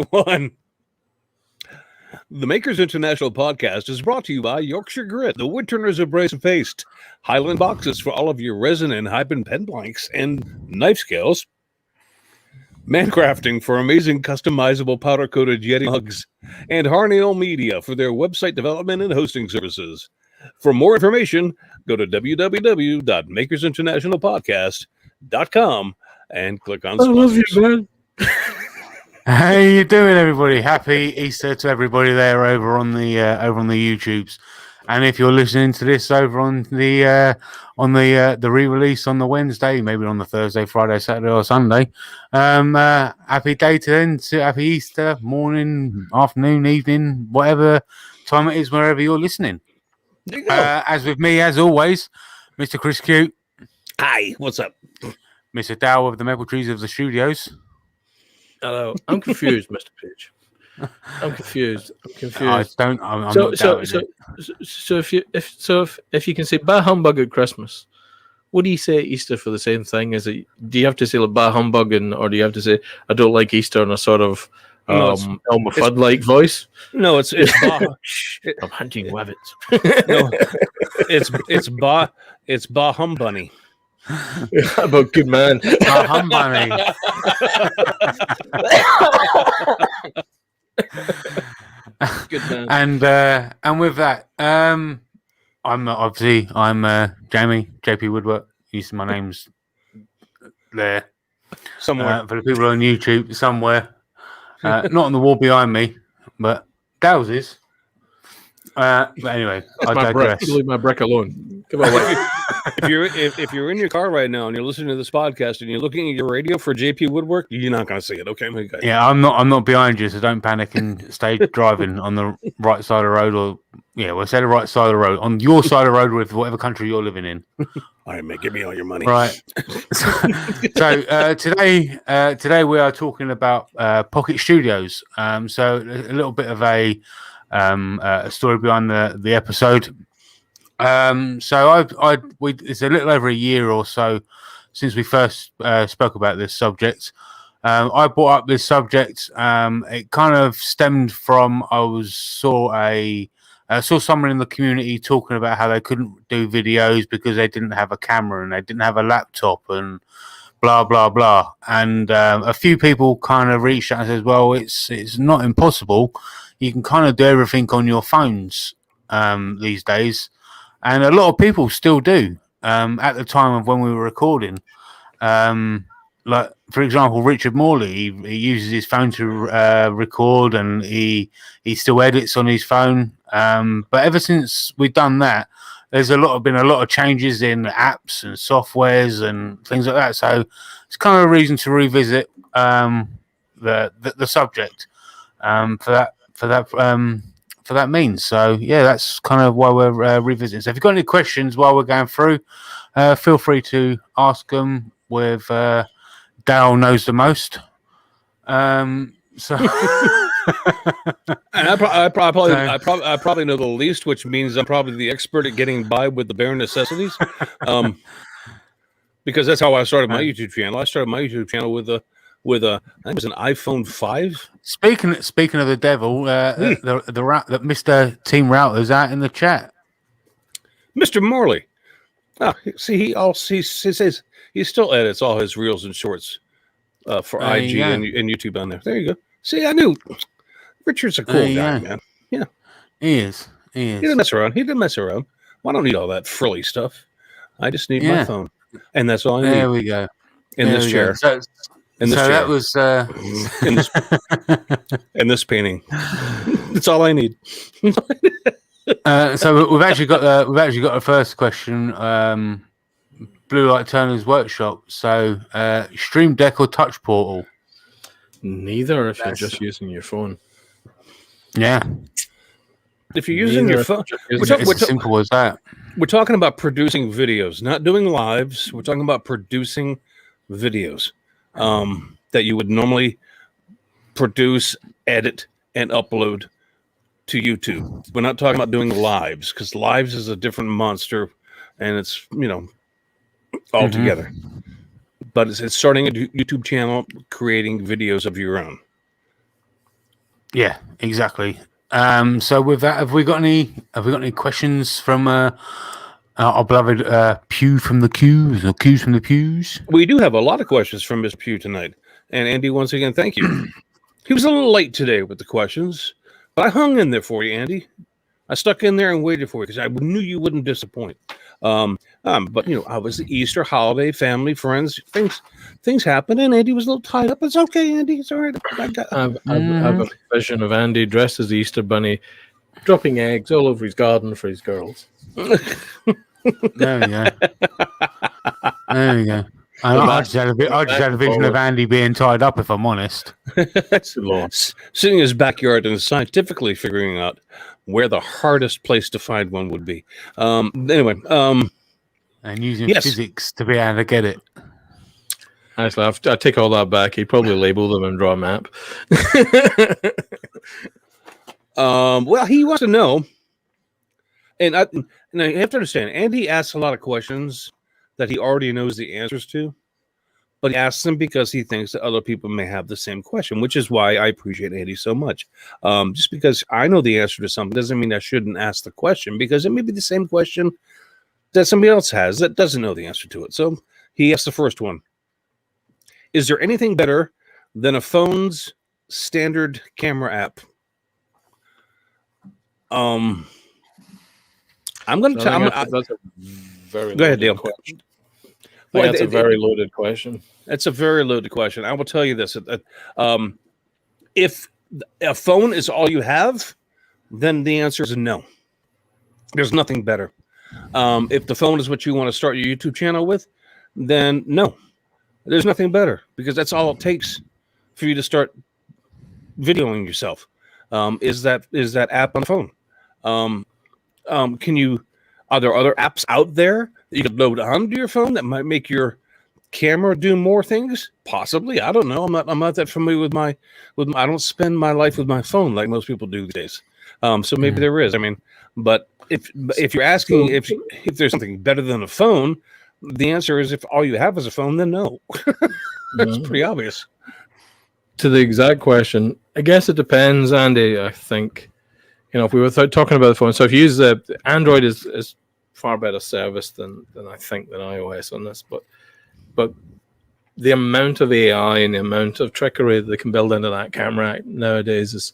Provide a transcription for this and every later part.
One. The Makers International podcast is brought to you by Yorkshire Grit, the Woodturners of Brace and Paste, Highland Boxes for all of your resin and hyphen pen blanks and knife scales, Mancrafting for amazing customizable powder-coated Yeti mugs, and Harneal Media for their website development and hosting services. For more information, go to www.makersinternationalpodcast.com and click on sponsors. I love you, man. How you doing, everybody? Happy Easter to everybody there over on the YouTubes, and if you're listening to this over on the re-release on the Wednesday, maybe on the Thursday, Friday, Saturday, or Sunday, happy day to then. Happy Easter morning, afternoon, evening, whatever time it is, wherever you're listening. There you go. As with me, as always, Mr. Chris Cute. Hi, what's up? Mr. Dow of the Maple Trees of the Studios. Hello, I'm confused, Mr. Pitch. I'm confused. I'm not doubting it. So if you can say "bah humbug" at Christmas, what do you say at Easter for the same thing? Do you have to say like "bah humbug" or do you have to say "I don't like Easter" in a sort of Elmer Fudd like voice? No, it's bah. I'm hunting rabbits. No, it's bah humbunny. About good man. Humbunny. Good man. And with that, I'm Jamie JP Woodwork. My name's there Somewhere. for the people on YouTube somewhere. Not on the wall behind me, but Dow's is. But anyway, I digress. Leave my brick alone. Come on. If you're in your car right now and you're listening to this podcast and you're looking at your radio for JP Woodwork, you're not going to see it. Okay, yeah, I'm not behind you, so don't panic and stay driving on the right side of the road, or we'll say the right side of the road, on your side of the road with whatever country you're living in. All right, mate, give me all your money. Right. So today we are talking about Pocket Studios. So a little bit of a story behind the episode. It's a little over a year or so since we first spoke about this subject. I brought up this subject. It kind of stemmed from I saw someone in the community talking about how they couldn't do videos because they didn't have a camera and they didn't have a laptop and blah blah blah. And a few people kind of reached out and said, "Well, it's not impossible. You can kind of do everything on your phones these days." And a lot of people still do at the time of when we were recording. Like, for example, Richard Morley, he uses his phone to record, and he still edits on his phone. But ever since we've done that, there's been a lot of changes in apps and softwares and things like that. So it's kind of a reason to revisit the subject for that means. So yeah, that's kind of why we're revisiting. So if you've got any questions while we're going through, feel free to ask them with Dale knows the most. And I probably know the least, which means I'm probably the expert at getting by with the bare necessities. Because that's how I started my YouTube channel. I started my YouTube channel with I think it was an iPhone 5. Speaking of the devil, the Mr. Team Router's out in the chat. Mr. Morley. Oh, see, he says he still edits all his reels and shorts for IG and YouTube on there. There you go. See, I knew Richard's a cool guy, man. Yeah, he is. He didn't mess around. Well, I don't need all that frilly stuff. I just need my phone, and that's all I need. There we go. In this chair. That was in this painting. That's all I need. So we've actually got a first question. Blue Light Turner's Workshop. So Stream Deck or Touch Portal? Neither. If you're just using your phone. Yeah. If you're using your phone, it's as simple as that. We're talking about producing videos, not doing lives. We're talking about producing videos that you would normally produce, edit, and upload to YouTube. We're not talking about doing lives, because lives is a different monster, and it's all together. But it's starting a YouTube channel, creating videos of your own. Yeah, exactly. So with that, have we got any questions from our beloved Pew from the Qs or Qs from the Pews? We do have a lot of questions from Miss Pugh tonight. And Andy, once again, thank you. He was a little late today with the questions, but I hung in there for you, Andy. I stuck in there and waited for you because I knew you wouldn't disappoint. But I was the Easter holiday, family, friends, things happen, and Andy was a little tied up. It's okay, Andy. It's all right. I've a vision of Andy dressed as the Easter Bunny, dropping eggs all over his garden for his girls. There we go. There we go. I just had a vision of Andy being tied up, if I'm honest. Sitting in his backyard and scientifically figuring out where the hardest place to find one would be. Anyway. And using physics to be able to get it. Actually, I take all that back. He probably labeled them and draw a map. Well, he wants to know, and I have to understand, Andy asks a lot of questions that he already knows the answers to, but he asks them because he thinks that other people may have the same question, which is why I appreciate Andy so much. Just because I know the answer to something doesn't mean I shouldn't ask the question, because it may be the same question that somebody else has that doesn't know the answer to it. So he asked the first one. Is there anything better than a phone's standard camera app? I'm going to tell. That's a very go ahead, Dale. Question. That's a very loaded question. It's a very loaded question. I will tell you this: if a phone is all you have, then the answer is no. There's nothing better. If the phone is what you want to start your YouTube channel with, then no, there's nothing better, because that's all it takes for you to start videoing yourself. Is that app on the phone? Are there other apps out there that you could load onto your phone that might make your camera do more things? Possibly. I don't know. I'm not that familiar with my I don't spend my life with my phone like most people do these days. So maybe there is. I mean, but if you're asking if there's something better than a phone, the answer is if all you have is a phone, then no. That's pretty obvious. To the exact question, I guess it depends, Andy. I think, if we were talking about the phone, so if you use the Android is far better service than I think than iOS on this, but the amount of AI and the amount of trickery that they can build into that camera nowadays is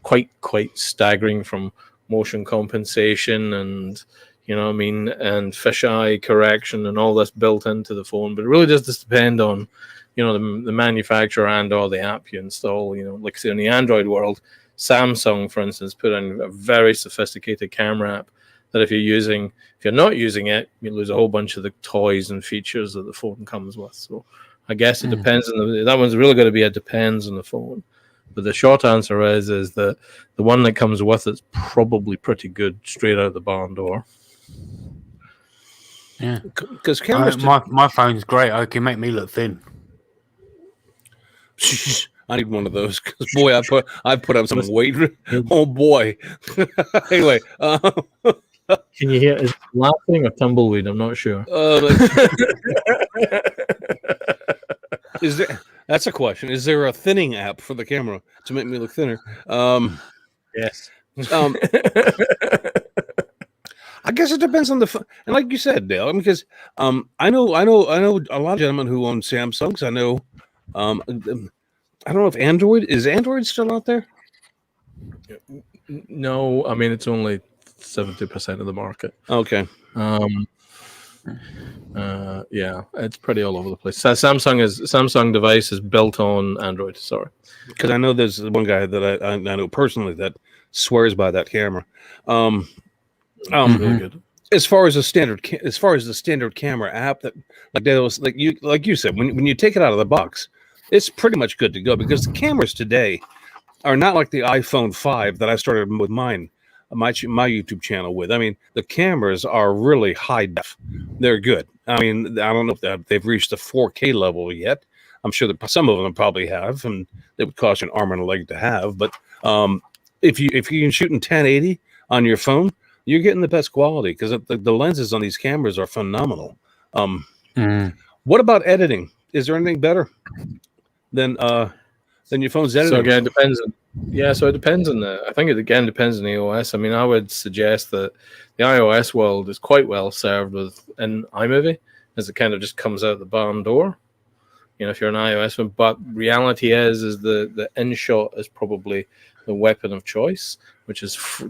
quite staggering, from motion compensation and and fisheye correction and all this built into the phone. But it really does just depend on the manufacturer and or the app you install. Like say in the Android world, Samsung, for instance, put in a very sophisticated camera app that if you're not using it, you lose a whole bunch of the toys and features that the phone comes with. So I guess it depends on that one's really going to be a depends on the phone. But the short answer is that the one that comes with it's probably pretty good straight out the barn door. Yeah, because cameras. My phone's great. It can make me look thin. I need one of those because boy, I put up some weight. Oh boy. Anyway, can you hear? Is it laughing or tumbleweed? I'm not sure. Is there? That's a question. Is there a thinning app for the camera to make me look thinner? Yes. I guess it depends on the phone. And like you said, Dale, because I know a lot of gentlemen who own Samsungs. I know. I don't know if Android still out there? No, I mean it's only 70% of the market. Okay. Yeah, it's pretty all over the place. Samsung device is built on Android. Sorry, because I know there's one guy that I know personally that swears by that camera. Really good. As far as the standard camera app, that like you said, when you take it out of the box, it's pretty much good to go, because the cameras today are not like the iPhone 5 that I started with my YouTube channel with. I mean, the cameras are really high def. They're good. I mean, I don't know if they've reached the 4K level yet. I'm sure that some of them probably have, and it would cost you an arm and a leg to have. But if you can shoot in 1080 on your phone, you're getting the best quality, because the lenses on these cameras are phenomenal. What about editing? Is there anything better than then your phone's editing. So again, it depends on. Yeah, so it depends on the. I think it again depends on the OS. I mean, I would suggest that the iOS world is quite well served with an iMovie, as it kind of just comes out the barn door. If you're an iOS one, but reality is the InShot is probably the weapon of choice, which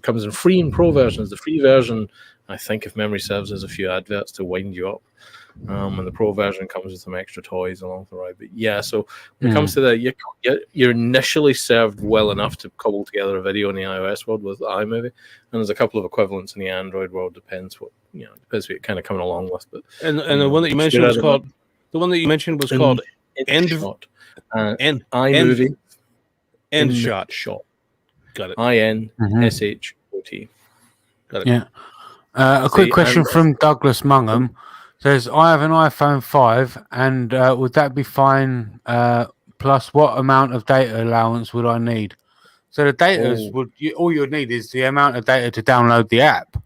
comes in free and pro versions. The free version, I think, if memory serves, has a few adverts to wind you up. And the pro version comes with some extra toys along the ride. But yeah, so when it comes to that, you're initially served well enough to cobble together a video in the iOS world with iMovie, and there's a couple of equivalents in the Android world. Depends what depends what you're kind of coming along with. But and the one that you mentioned was called called InShot. iMovie InShot. Shot. Got it. InShot. Got it. Yeah. A quick question from Douglas Mungham says, I have an iPhone 5, and would that be fine? Plus, what amount of data allowance would I need? So the data all you'd need is the amount of data to download the app.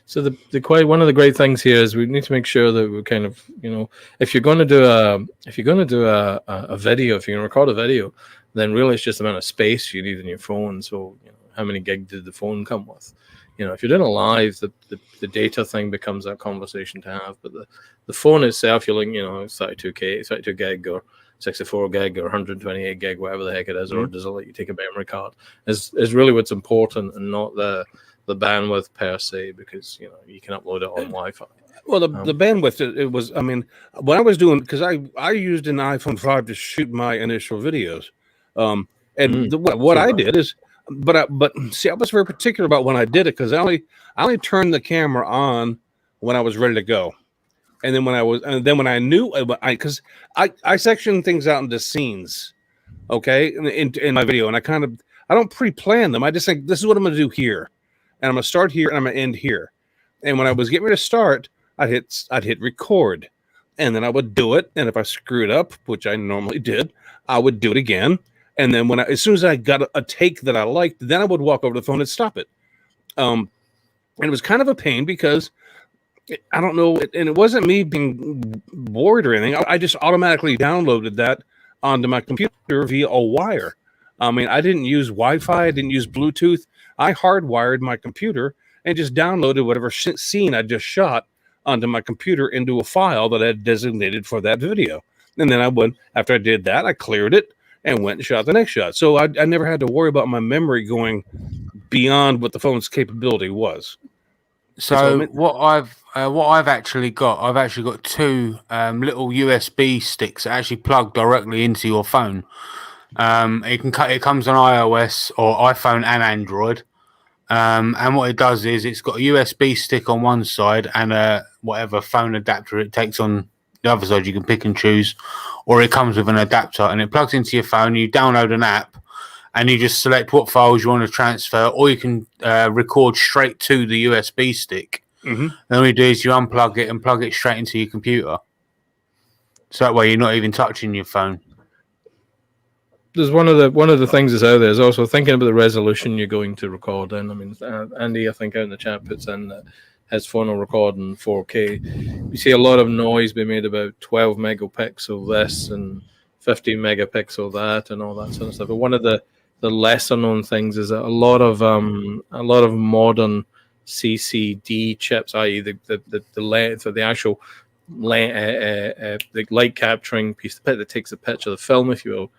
So one of the great things here is we need to make sure that we're kind of if you're going to do a video, if you're going to record a video, then really it's just the amount of space you need in your phone. So how many gig did the phone come with? If you're doing a live, the data thing becomes that conversation to have. But the phone itself, you're like, it's 32 gig or 64 gig or 128 gig, whatever the heck it is, or does it let you take a memory card? Is really what's important, and not the bandwidth per se, because you can upload it on Wi-Fi. Well, the bandwidth, it was. I mean, what I was doing, because I used an iPhone 5 to shoot my initial videos, what I did is. But see, I was very particular about when I did it, because I only turned the camera on when I was ready to go, and then when I knew, because I section things out into scenes, okay, in my video, and I don't pre-plan them. I just think this is what I'm going to do here, and I'm going to start here and I'm going to end here, and when I was getting ready to start, I'd hit record, and then I would do it, and if I screwed up, which I normally did, I would do it again. And then as soon as I got a take that I liked, then I would walk over to the phone and stop it. And it was kind of a pain because I don't know, and it wasn't me being bored or anything. I just automatically downloaded that onto my computer via a wire. I mean, I didn't use Wi-Fi, I didn't use Bluetooth. I hardwired my computer and just downloaded whatever scene I just shot onto my computer into a file that I had designated for that video. And then after I did that, I cleared it and went and shot the next shot. So I never had to worry about my memory going beyond what the phone's capability was. So what I've actually got two little USB sticks that actually plug directly into your phone. It comes on iOS or iPhone and Android. And what it does is it's got a USB stick on one side and whatever phone adapter it takes on the other side. You can pick and choose, or it comes with an adapter and it plugs into your phone. You download an app and you just select what files you want to transfer, or you can record straight to the USB stick. And all you do is you unplug it and plug it straight into your computer. So that way you're not even touching your phone. There's one of the things that's out there is also thinking about the resolution you're going to record in. I mean, Andy, I think out in the chat puts in that his phone will record in 4K. You see a lot of noise being made about 12 megapixel this and 15 megapixel that and all that sort of stuff. But one of the lesser known things is that a lot of modern CCD chips, i.e. the length of the actual the light capturing piece that takes a picture of the film, if you will,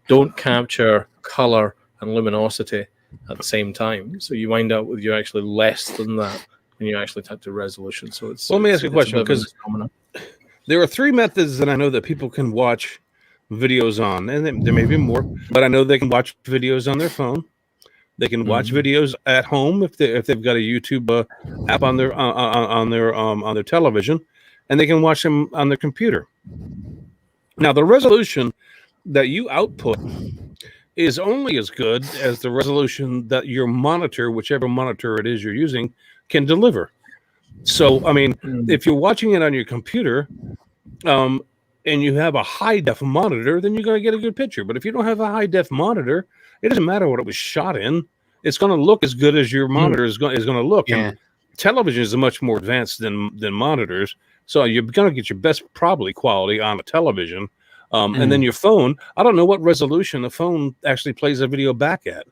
don't capture color and luminosity at the same time. So you wind up with you're actually less than that when you actually type to resolution. So it's. Well, let me ask you a question, because there are three methods that I know that people can watch videos on, and there may be more, but I know they can watch videos on their phone. They can watch videos at home if they've got a YouTube app on their television, and they can watch them on their computer. Now, the resolution that you output is only as good as the resolution that your monitor, whichever monitor it is you're using, can deliver. So, I mean, if you're watching it on your computer, and you have a high def monitor, then you're going to get a good picture. But if you don't have a high def monitor, it doesn't matter what it was shot in. It's going to look as good as your monitor is going to look. Yeah. And television is much more advanced than monitors. So you're going to get your best probably quality on a television And then your phone, I don't know what resolution a phone actually plays a video back at.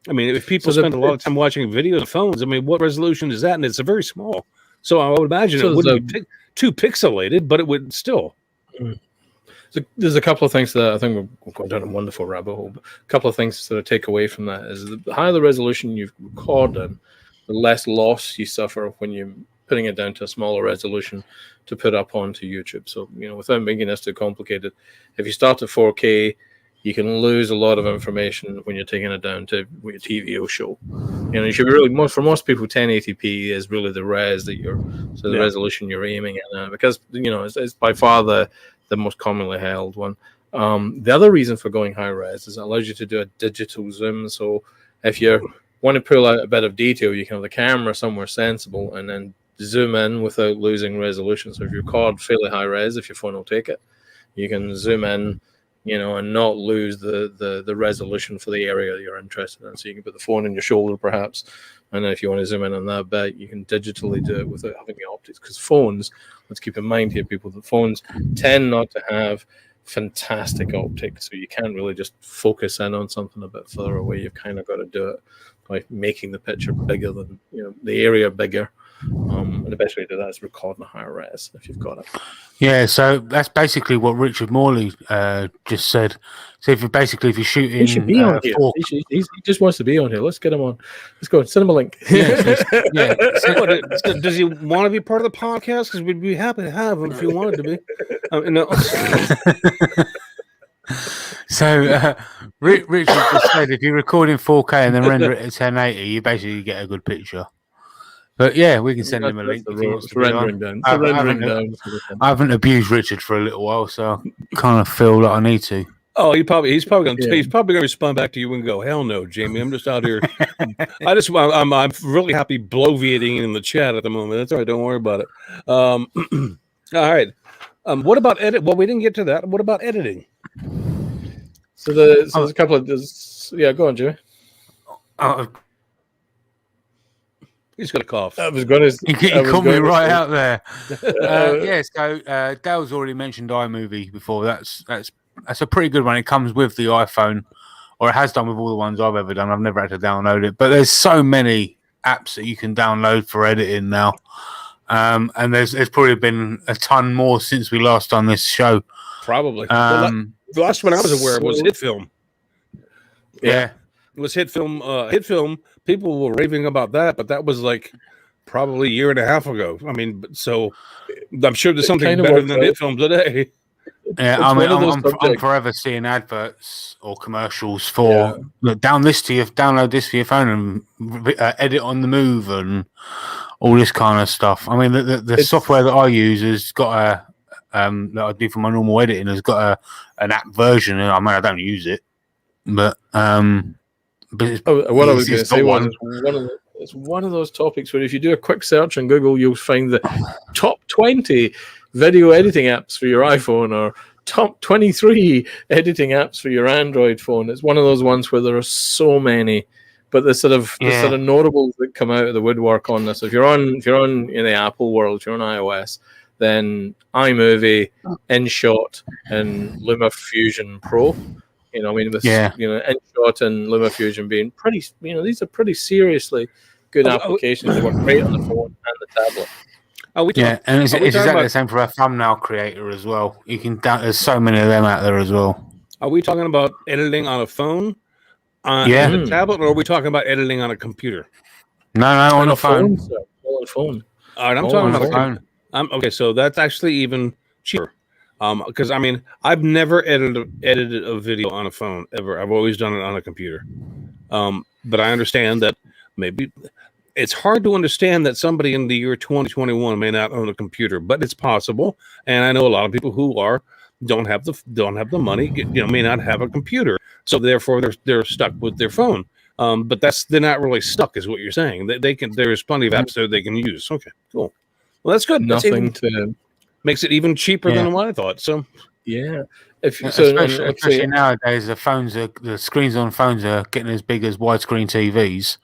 I mean, if people spend a lot of time watching videos on phones, I mean, what resolution is that? And it's a very small. So I would imagine it wouldn't be too pixelated, but it would still. So there's a couple of things that I think we're going down a wonderful rabbit hole. But a couple of things that I take away from that is the higher the resolution you've recorded, the less loss you suffer when you're putting it down to a smaller resolution to put up onto YouTube. So, without making this too complicated, if you start at 4K, you can lose a lot of information when you're taking it down to what your TV will show. You should be really, for most people, 1080p is really the res that the resolution you're aiming at, because it's by far the most commonly held one. The other reason for going high res is it allows you to do a digital zoom. So if you want to pull out a bit of detail, you can have the camera somewhere sensible and then zoom in without losing resolution. So if you record fairly high res, if your phone will take it, you can zoom in, and not lose the resolution for the area you're interested in. So you can put the phone in your shoulder, perhaps, and then if you want to zoom in on that bit, you can digitally do it without having the optics. Because phones, let's keep in mind here, people, that phones tend not to have fantastic optics, so you can't really just focus in on something a bit further away. You've kind of got to do it by making the picture bigger than the area bigger. And the best way to do that is recording a higher res if you've got it. Yeah, so that's basically what Richard Morley just said. So if you're shooting, he should be on here. He just wants to be on here. Let's get him on. Let's go. Send him a link. Does he want to be part of the podcast? Because we'd be happy to have him if he wanted to be. No. So Richard just said if you record in 4K and then render it at 1080, you basically get a good picture. But yeah, we can send him a link if he wants to be on. I haven't abused Richard for a little while, so I kind of feel like I need to. Oh, he's probably going to respond back to you and go, "Hell no, Jamie! I'm just out here. I'm really happy bloviating in the chat at the moment. That's all right. Don't worry about it. All right. What about edit? Well, we didn't get to that. What about editing? So there's a couple of go on, Jimmy. He's got a cough. He caught me right out there. So Dale's already mentioned iMovie before. That's a pretty good one. It comes with the iPhone, or it has done with all the ones I've ever done. I've never had to download it, but there's so many apps that you can download for editing now. And there's probably been a ton more since we last done this show. Probably. The last one I was aware of was HitFilm. Yeah. It was HitFilm. HitFilm. People were raving about that, but that was like probably a year and a half ago. I mean, so I'm sure there's something better than HitFilm today. Yeah, I'm forever seeing adverts or commercials for download this for your phone and edit on the move and all this kind of stuff. I mean, the software that I use has got that I do for my normal editing has got an app version. I mean, I don't use it, but it's one of those topics where if you do a quick search on Google, you'll find the top 20 video editing apps for your iPhone or top 23 editing apps for your Android phone. It's one of those ones where there are so many, but the sort of notables that come out of the woodwork on this. If you're on in the Apple world, if you're on iOS, then iMovie, InShot, and LumaFusion Pro. InShot and LumaFusion being pretty, these are pretty seriously good applications. They work great on the phone and the tablet. And it's exactly the same for a thumbnail creator as well. You can there's so many of them out there as well. Are we talking about editing on a phone, on a tablet, or are we talking about editing on a computer? No, on a phone. On a phone. All right, I'm talking about a phone. Okay, so that's actually even cheaper. Because I mean, I've never edited a video on a phone ever. I've always done it on a computer. But I understand that maybe it's hard to understand that somebody in the year 2021 may not own a computer, but it's possible. And I know a lot of people who don't have the money, may not have a computer, so therefore they're stuck with their phone. But they're not really stuck, is what you're saying. They can. There's plenty of apps there they can use. Okay, cool. Well, that's good. Makes it even cheaper than what I thought. So especially nowadays, the screens on phones are getting as big as widescreen TVs.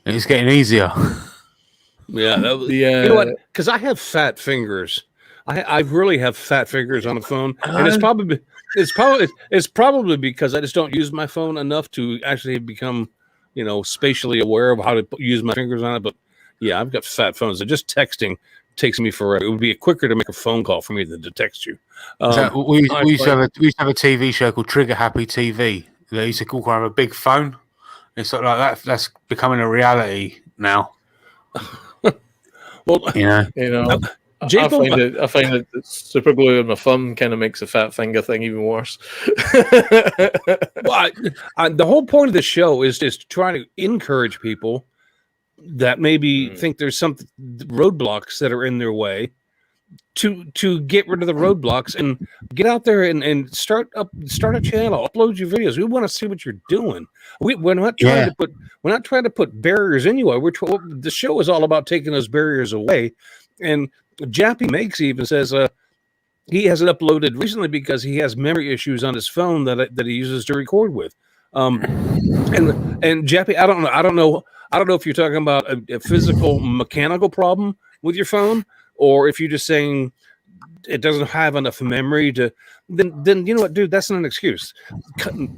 And it's getting easier. You know what? Because I have fat fingers. I really have fat fingers on the phone, and it's probably because I just don't use my phone enough to actually become, spatially aware of how to use my fingers on it. But yeah, I've got fat phones. So just texting takes me forever. It would be quicker to make a phone call for me than to text you. We used to have a TV show called Trigger Happy TV. They used to call kind of a big phone. It's sort of like that. That's becoming a reality now. Well, I find that super glue on my thumb kind of makes the fat finger thing even worse. Well, the whole point of the show is to try to encourage people that maybe think there's some roadblocks that are in their way to get rid of the roadblocks and get out there and start a channel, upload your videos. We want to see what you're doing. We're not trying to put barriers in you. The show is all about taking those barriers away. And Jappy Makes even says he hasn't uploaded recently because he has memory issues on his phone that he uses to record with. And Jappy, I don't know if you're talking about a physical mechanical problem with your phone, or if you're just saying it doesn't have enough memory to. Then you know what, dude? That's not an excuse.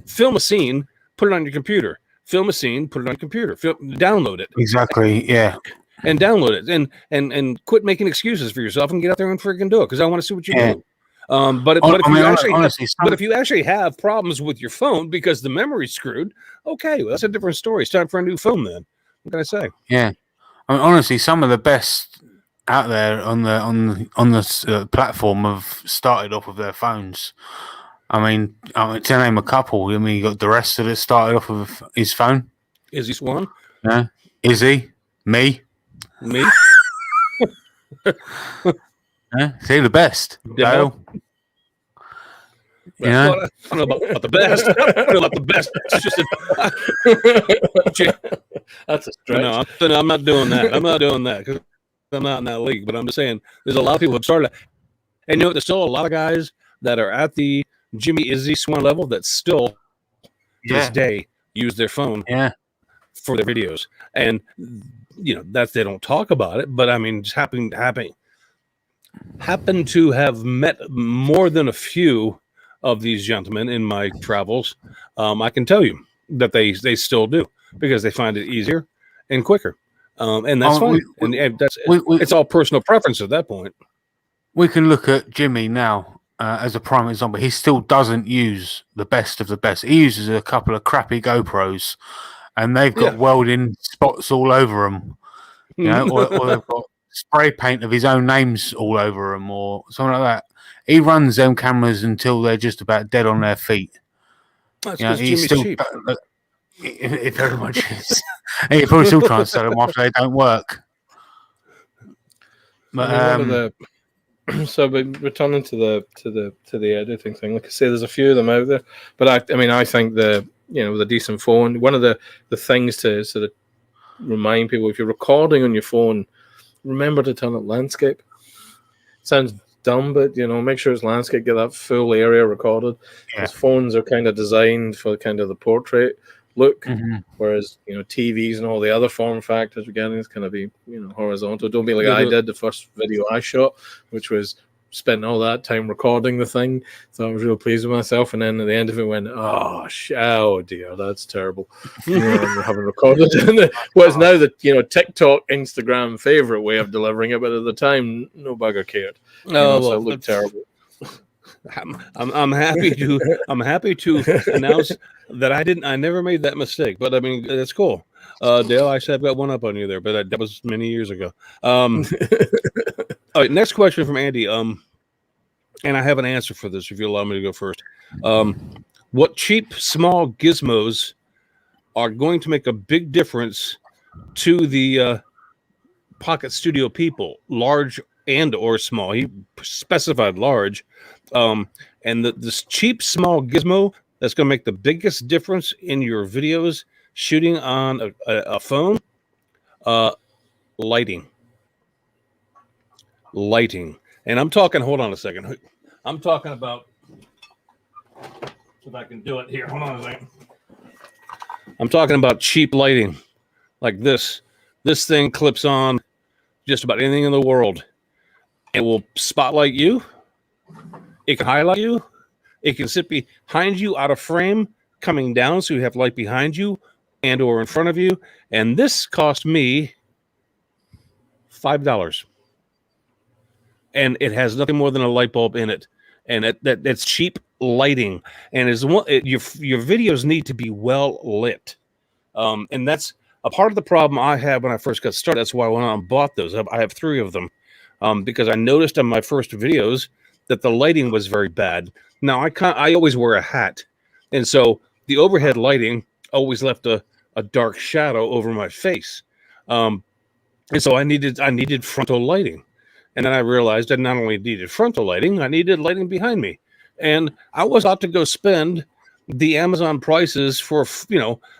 Film a scene, put it on your computer. Film a scene, put it on your computer. Download it. Exactly. Yeah. And download it, and quit making excuses for yourself and get out there and freaking do it, because I want to see what you're doing. But if you actually have problems with your phone because the memory's screwed, okay, well, that's a different story. It's time for a new phone then. What can I say? Yeah, I mean, honestly, some of the best out there on the platform have started off with their phones. I mean, to name a couple. I mean, you got the rest of it started off with his phone. Izzy Swan. Yeah, Izzy, me. Yeah, see the best. Yeah. I don't know about the best. I don't know about the best. It's just that's a stretch. No, I'm not doing that. I'm not doing that because I'm not in that league. But I'm just saying, there's a lot of people who have started, and there's still a lot of guys that are at the Jimmy Izzy Swan level that still to this day use their phone for their videos, and that they don't talk about it. But I mean, just happen to have met more than a few of these gentlemen in my travels. I can tell you that they still do, because they find it easier and quicker, and that's fine. It's all personal preference at that point. We can look at Jimmy now as a prime example. He still doesn't use the best of the best. He uses a couple of crappy GoPros, and they've got welding spots all over them, or they've got spray paint of his own names all over them, or something like that. He runs them cameras until they're just about dead on their feet. That's because Jimmy's still cheap. It very much is. And you're probably still trying to sell them after they don't work. But so returning to the editing thing, like I say, there's a few of them out there. But I think the decent phone, one of the things to sort of remind people, if you're recording on your phone, remember to turn up landscape. Sounds dumb, but make sure it's landscape, get that full area recorded. Because phones are kind of designed for kind of the portrait look, whereas TVs and all the other form factors we're getting is going to be horizontal. Don't be like I did the first video I shot, which was spent all that time recording the thing, so I was real pleased with myself, and then at the end of it went, oh dear, that's terrible. I haven't recorded it. Whereas now the TikTok, Instagram favorite way of delivering it, but at the time no bugger cared. So it looked terrible. I'm happy to announce that I never made that mistake, but I mean, that's cool. Dale, I said I've got one up on you there, but that was many years ago. All right, next question from Andy. And I have an answer for this if you allow me to go first. What cheap, small gizmos are going to make a big difference to the Pocket Studio people, large and or small? He specified large. And this cheap, small gizmo that's going to make the biggest difference in your videos shooting on a phone, lighting. And I'm talking, hold on a second. I'm talking about, if I can do it here, hold on a second. I'm talking about cheap lighting like this. This thing clips on just about anything in the world. It will spotlight you. It can highlight you. It can sit behind you out of frame, coming down, so you have light behind you and or in front of you. And this cost me $5. And it has nothing more than a light bulb in it. And that's cheap lighting. And your videos need to be well lit. And that's a part of the problem I had when I first got started. That's why I went out and bought those. I have 3 of them because I noticed on my first videos that the lighting was very bad. Now, I always wear a hat. And so the overhead lighting always left a dark shadow over my face. And so I needed frontal lighting. And then I realized I not only needed frontal lighting, I needed lighting behind me. And I was about to go spend the Amazon prices for,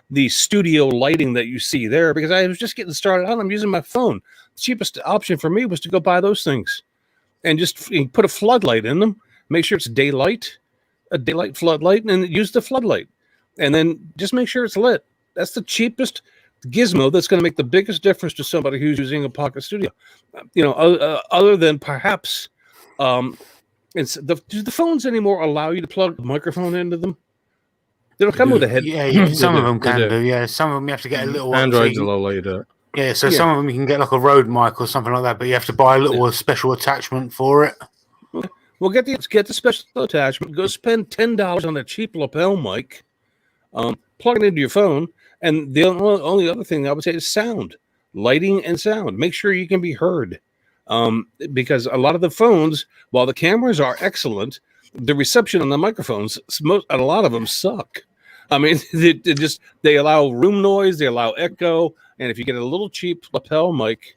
the studio lighting that you see there, because I was just getting started out. I'm using my phone. The cheapest option for me was to go buy those things and just put a floodlight in them, make sure it's daylight, a daylight floodlight, and use the floodlight. And then just make sure it's lit. That's the cheapest gizmo that's going to make the biggest difference to somebody who's using a pocket studio. Other than perhaps, do the phones anymore allow you to plug the microphone into them? They don't come with a head. Yeah, some of them can do. Yeah, some of them you have to get a little. Androids will allow you to. Yeah, so some of them you can get like a Rode mic or something like that, but you have to buy a little special attachment for it. Well, get the special attachment. Go spend $10 on a cheap lapel mic. Plug it into your phone. And the only other thing I would say is sound, lighting and sound. Make sure you can be heard. Because a lot of the phones, while the cameras are excellent, the reception on the microphones, a lot of them suck. I mean, they allow room noise, they allow echo. And if you get a little cheap lapel mic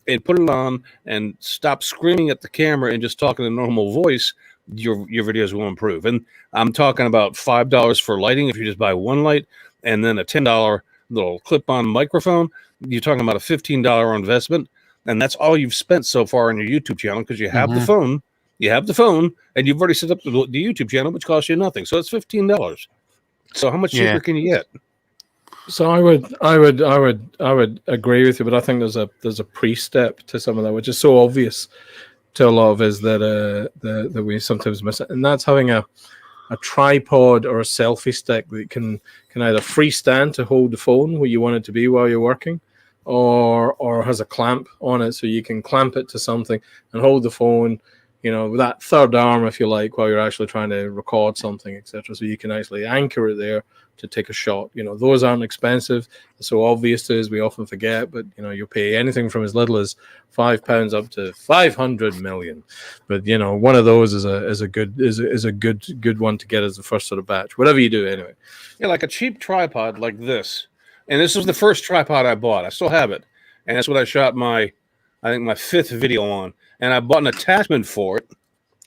and put it on and stop screaming at the camera and just talk in a normal voice, your videos will improve. And I'm talking about $5 for lighting if you just buy one light, and then a $10 little clip-on microphone. You're talking about a $15 investment, and that's all you've spent so far on your YouTube channel, because you have the phone. You have the phone, and you've already set up the YouTube channel, which costs you nothing. So it's $15. So how much cheaper can you get? So I would agree with you, but I think there's a pre-step to some of that, which is so obvious to a lot of us that we sometimes miss it, and that's having a tripod or a selfie stick that can either freestand to hold the phone where you want it to be while you're working, or has a clamp on it so you can clamp it to something and hold the phone, with that third arm, if you like, while you're actually trying to record something, etc. So you can actually anchor it there to take a shot. Those aren't expensive. They're so obvious to us, we often forget, but you pay anything from as little as £5 up to 500 million. But one of those is a good one to get as the first sort of batch, whatever you do anyway. Yeah, like a cheap tripod like this. And this was the first tripod I bought. I still have it. And that's what I shot my 5th video on. And I bought an attachment for it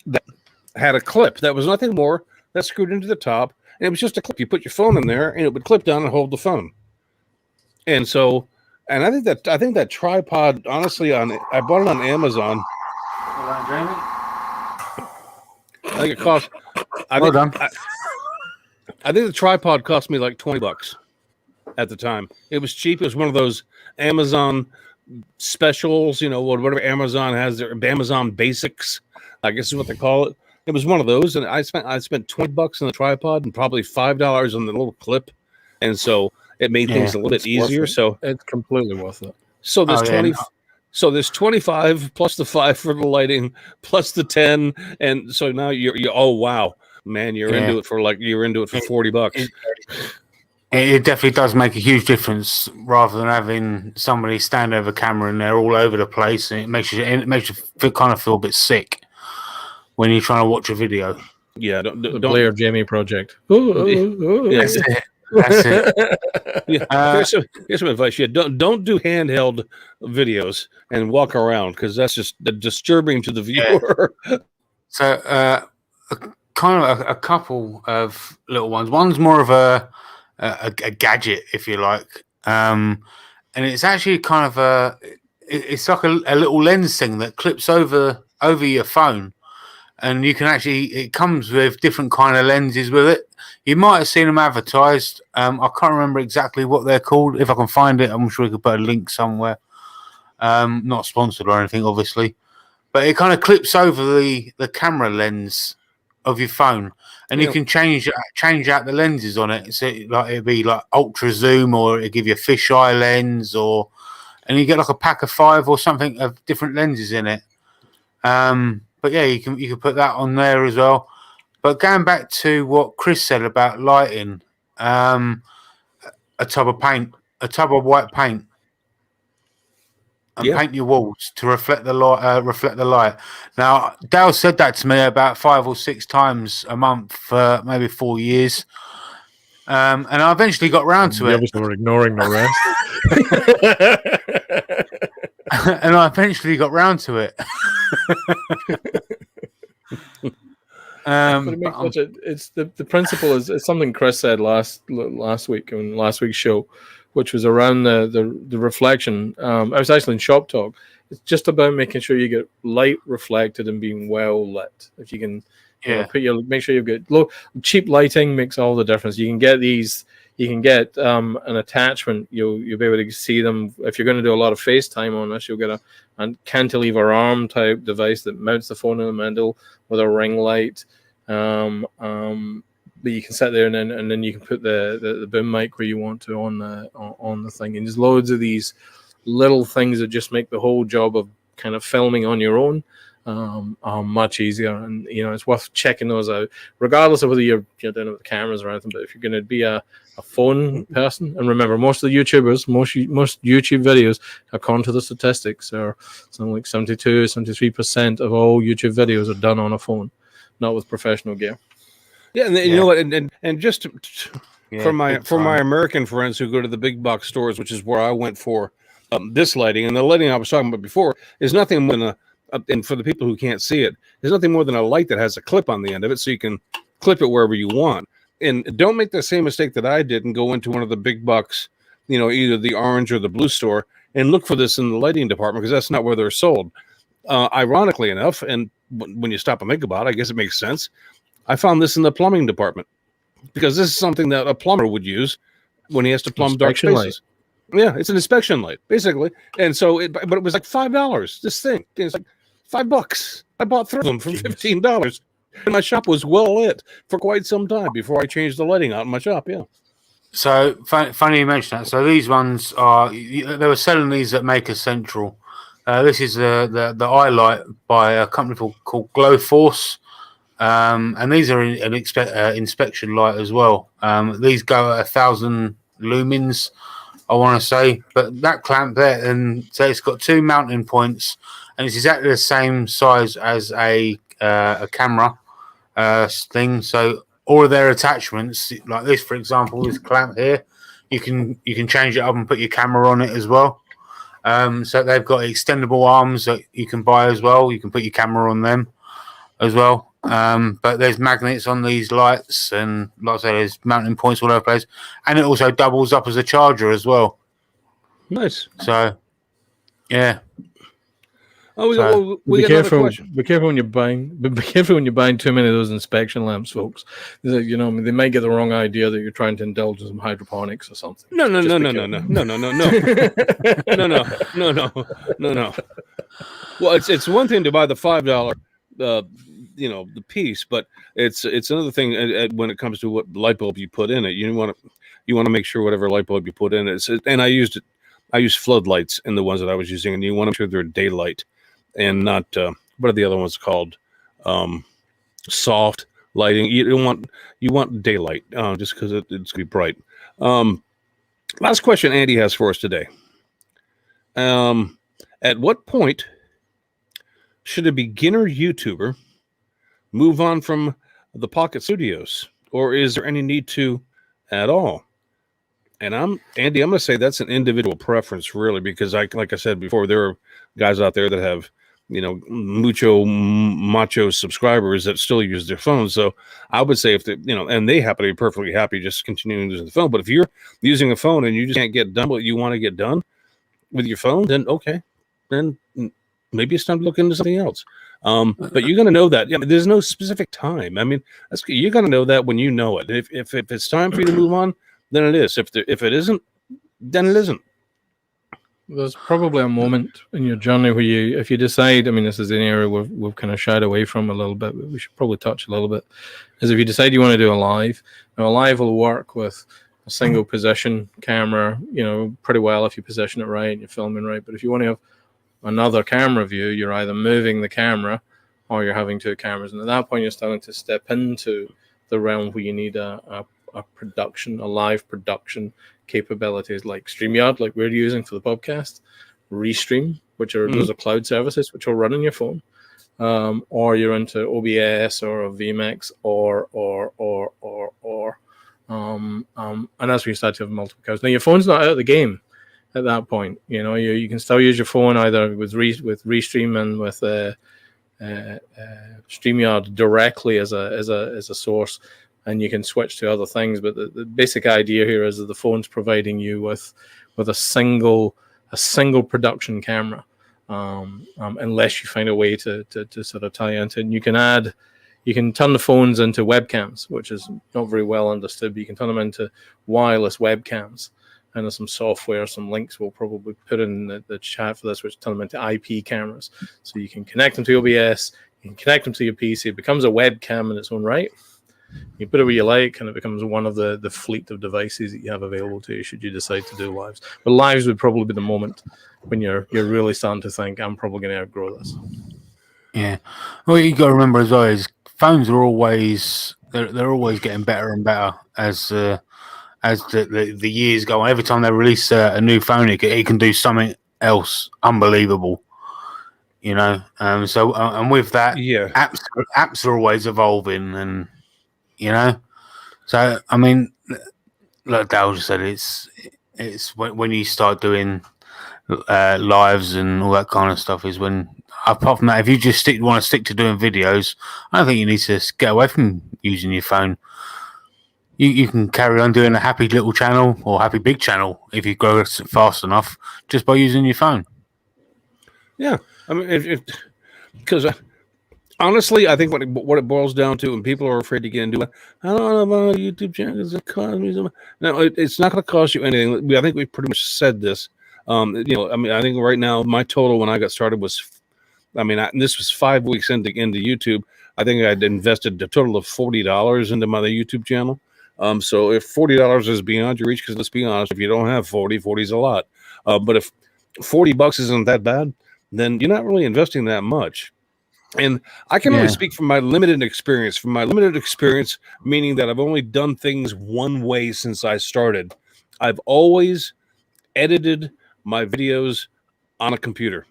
that had a clip that was nothing more that screwed into the top. And it was just a clip. You put your phone in there, and it would clip down and hold the phone. And so, and I think that tripod, honestly, I bought it on Amazon. I think it cost. I think the tripod cost me like $20 at the time. It was cheap. It was one of those Amazon specials, whatever Amazon has, their Amazon Basics, I guess is what they call it. It was one of those, and I spent $20 on the tripod and probably $5 on the little clip, and so it made things a little bit easier. So it's completely worth it. So there's 20. So there's 25 plus the 5 for the lighting plus the 10, and so now you're oh wow, man, you're into it for $40. It definitely does make a huge difference, rather than having somebody stand over camera and they're all over the place, and it makes you kind of feel a bit sick when you're trying to watch a video. Yeah, don't Blair Jamie project. That's it. That's it. Here's some advice. Yeah, don't do handheld videos and walk around, because that's just disturbing to the viewer. Yeah. So, kind of a couple of little ones. One's more of a gadget, if you like, and it's actually kind of it's like a little lens thing that clips over your phone. And you can it comes with different kind of lenses with it. You might have seen them advertised. I can't remember exactly what they're called. If I can find it, I'm sure we could put a link somewhere. Not sponsored or anything, obviously. but it kind of clips over the camera lens of your phone, and you can change out the lenses on it. So like it'd be like ultra zoom, or it'd give you a fisheye lens, and you get like a pack of 5 or something of different lenses in it. But yeah, you can put that on there as well. But going back to what Chris said about lighting, a tub of white paint, and paint your walls to reflect the light. Now, Dale said that to me about 5 or 6 times a month for maybe 4 years, and I eventually got round to it. Obviously, we're ignoring the rest. And I eventually got round to it. But it's the principle is something Chris said last week on last week's show, which was around the reflection. I was actually in Shop Talk. It's just about making sure you get light reflected and being well lit. If you can, make sure you've got cheap lighting makes all the difference. You can get these. You can get an attachment. You'll be able to see them if you're going to do a lot of FaceTime on this. You'll get a cantilever arm type device that mounts the phone in the middle with a ring light. But you can sit there and then you can put the boom mic where you want to on the thing. And there's loads of these little things that just make the whole job of kind of filming on your own much easier. And it's worth checking those out, regardless of whether you're doing it with cameras or anything. But if you're going to be a phone person, and remember, most of the YouTubers, most YouTube videos, according to the statistics, are something like 73% of all YouTube videos are done on a phone, not with professional gear. Yeah, and you know what? And just for my American friends who go to the big box stores, which is where I went for this lighting, and the lighting I was talking about before is nothing more than and for the people who can't see it, there's nothing more than a light that has a clip on the end of it, so you can clip it wherever you want. And don't make the same mistake that I did and go into one of the big bucks, either the orange or the blue store, and look for this in the lighting department, because that's not where they're sold. Ironically enough, and when you stop and think about it, I guess it makes sense. I found this in the plumbing department, because this is something that a plumber would use when he has to plumb dark spaces. Yeah, it's an inspection light, basically. And so, but it was like $5. This thing, it's like $5. I bought 3 of them for $15. And my shop was well lit for quite some time before I changed the lighting out in my shop. Yeah. So funny you mention that. So these ones they were selling these at Maker Central. This is the eye light by a company called Glow Force, and these are an inspection light as well. These go at 1,000 lumens, I want to say, but that clamp there, and so it's got 2 mounting points, and it's exactly the same size as a camera thing. So all of their attachments, like this, for example, this clamp here, you can change it up and put your camera on it as well. So they've got extendable arms that you can buy as well. You can put your camera on them as well. But there's magnets on these lights, and like I say, there's mounting points all over the place, and it also doubles up as a charger as well. Nice. So, yeah. Oh, be careful when you're buying. Be careful when you're buying too many of those inspection lamps, folks. They might get the wrong idea that you're trying to indulge in some hydroponics or something. No. Well, it's one thing to buy the $5, the piece, but it's another thing when it comes to what light bulb you put in it. You want to make sure whatever light bulb you put in it. And I used floodlights in the ones that I was using, and you want to make sure they're daylight and not what are the other ones called? Soft lighting. You want daylight just because it's going to be bright. Last question Andy has for us today. At what point should a beginner YouTuber move on from the Pocket Studios, or is there any need to at all? And I'm going to say that's an individual preference, really, because like I said before, there are guys out there that have, macho subscribers that still use their phones. So I would say if they, and they happen to be perfectly happy just continuing using the phone. But if you're using a phone and you just can't get done what you want to get done with your phone, then okay, then maybe it's time to look into something else. But you're going to know that. There's no specific time. I mean, you're going to know that when you know it. If it's time for you to move on, then it is. If it isn't, then it isn't. There's probably a moment in your journey where you, if you decide, I mean, this is an area we've kind of shied away from a little bit, but we should probably touch a little bit, is if you decide you want to do a live. Now, a live will work with a single position camera, pretty well if you position it right and you're filming right. But if you want to have another camera view, you're either moving the camera or you're having two cameras. And at that point, you're starting to step into the realm where you need a production, a live production capabilities like StreamYard, like we're using for the podcast, Restream, which are those are cloud services which will run on your phone, or you're into OBS or VMix and that's when you start to have multiple cameras. Now your phone's not out of the game at that point. You can still use your phone either with Restream and with StreamYard directly as a source, and you can switch to other things. But the basic idea here is that the phone's providing you with a single production camera, unless you find a way to sort of tie into it. And you can turn the phones into webcams, which is not very well understood, but you can turn them into wireless webcams. And there's some software, some links we'll probably put in the chat for this, which turn them into IP cameras. So you can connect them to OBS, you can connect them to your PC. It becomes a webcam in its own right. You put it where you like, and it becomes one of the fleet of devices that you have available to you should you decide to do lives. But lives would probably be the moment when you're really starting to think, I'm probably going to outgrow this. Yeah. Well, you got to remember as well is phones are always they're always getting better and better as the years go on. Every time they release a new phone, it can do something else unbelievable. So and with that, apps are always evolving, and so I mean, like Dale just said, it's when you start doing lives and all that kind of stuff is when. Apart from that, if you just want to stick to doing videos, I don't think you need to get away from using your phone. You can carry on doing a happy little channel or happy big channel if you grow fast enough just by using your phone. Yeah, I mean, because honestly, I think what it boils down to, and people are afraid to get into it. I don't know about a YouTube channel. It's cost me some. No, it's not going to cost you anything. I think we pretty much said this. I think right now my total when I got started was. This was 5 weeks into YouTube. I think I'd invested a total of $40 into my YouTube channel. So if $40 is beyond your reach, because let's be honest, if you don't have 40 is a lot. But if $40 isn't that bad, then you're not really investing that much. And I can only speak from my limited experience. From my limited experience, meaning that I've only done things one way since I started. I've always edited my videos on a computer.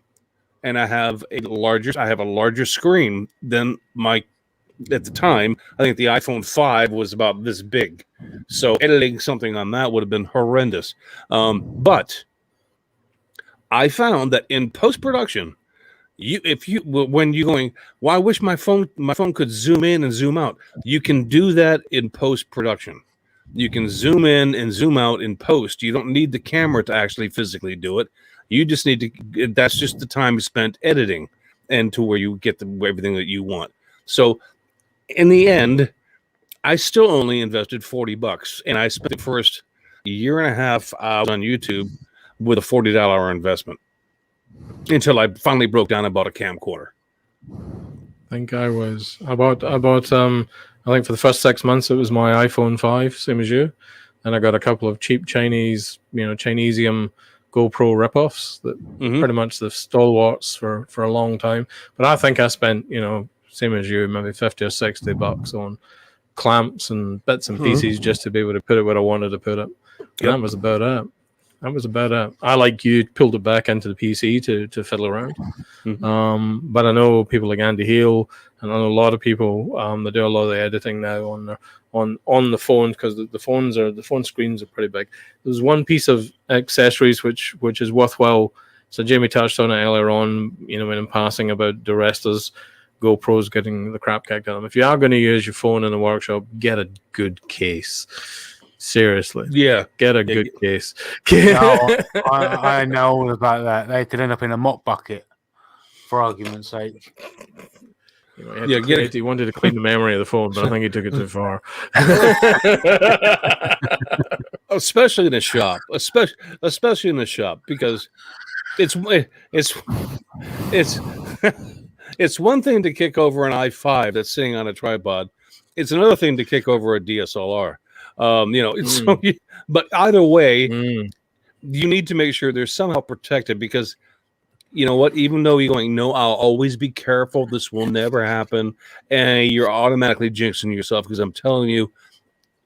And I have a larger screen than at the time. I think the iPhone 5 was about this big. So editing something on that would have been horrendous. But I found that in post-production, when you're going, well, I wish my phone could zoom in and zoom out. You can do that in post-production. You can zoom in and zoom out in post. You don't need the camera to actually physically do it. You just need to. That's just the time spent editing, and to where you get everything that you want. So, in the end, I still only invested $40, and I spent the first year and a half on YouTube with a $40 investment until I finally broke down and bought a camcorder. I think I was about. I think for the first 6 months it was my iPhone 5, same as you, and I got a couple of cheap Chinese, Chinesium GoPro ripoffs that pretty much the stalwarts for a long time. But I think I spent, same as you, maybe $50 or $60 on clamps and bits and pieces just to be able to put it where I wanted to put it. And that was about it. I, like you, pulled it back into the PC to fiddle around. But I know people like Andy Hill, and I know a lot of people that do a lot of the editing now on the phone, because the phone screens are pretty big. There's one piece of accessories which is worthwhile. So Jamie touched on it earlier on, when in passing about DiResta's GoPros getting the crap kicked out of them. If you are going to use your phone in the workshop, get a good case. Seriously. Yeah. Get a good case. No, I know all about that. They could end up in a mop bucket, for argument's sake. He wanted to clean the memory of the phone, but I think he took it too far. Especially in the shop. Especially in the shop, because it's it's it's one thing to kick over an i5 that's sitting on a tripod. It's another thing to kick over a DSLR. But either way, you need to make sure they're somehow protected, because you know what? Even though you're going, no, I'll always be careful. This will never happen. And you're automatically jinxing yourself, because I'm telling you,